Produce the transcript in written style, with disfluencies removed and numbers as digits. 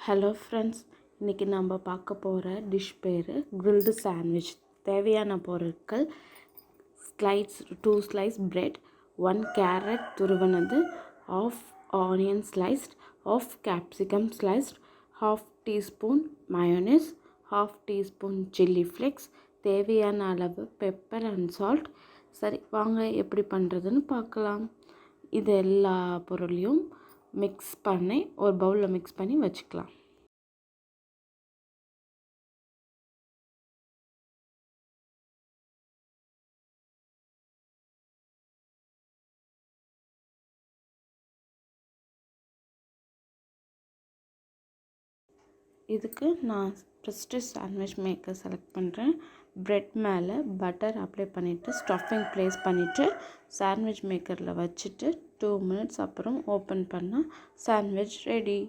Hello friends, இன்றைக்கி நம்ம பார்க்க போகிற டிஷ் பேர் கிரில்டு சாண்ட்விச். தேவையான பொருட்கள்: டூ ஸ்லைஸ் பிரெட், 1 கேரட் துருவனது, half onion sliced, half capsicum sliced, ½ teaspoon mayonnaise, ½ teaspoon chilli flakes, தேவையான அளவு பெப்பர் அண்ட் சால்ட். சரி, வாங்க எப்படி பண்ணுறதுன்னு பார்க்கலாம். இது எல்லா பொருளையும் ஒரு பவுலில் மிக்ஸ் பண்ணி வச்சுக்கலாம். இதுக்கு நான் ஃபஸ்ட்டு சாண்ட்விச் மேக்கர் செலக்ட் பண்ணுறேன். ப்ரெட் மேலே பட்டர் அப்ளை பண்ணிவிட்டு ஸ்டஃபிங் ப்ளேஸ் பண்ணிவிட்டு சாண்ட்விச் மேக்கரில் வச்சுட்டு 2 மினிட்ஸ் அப்புறம் ஓப்பன் பண்ணால் சாண்ட்விச் ரெடி.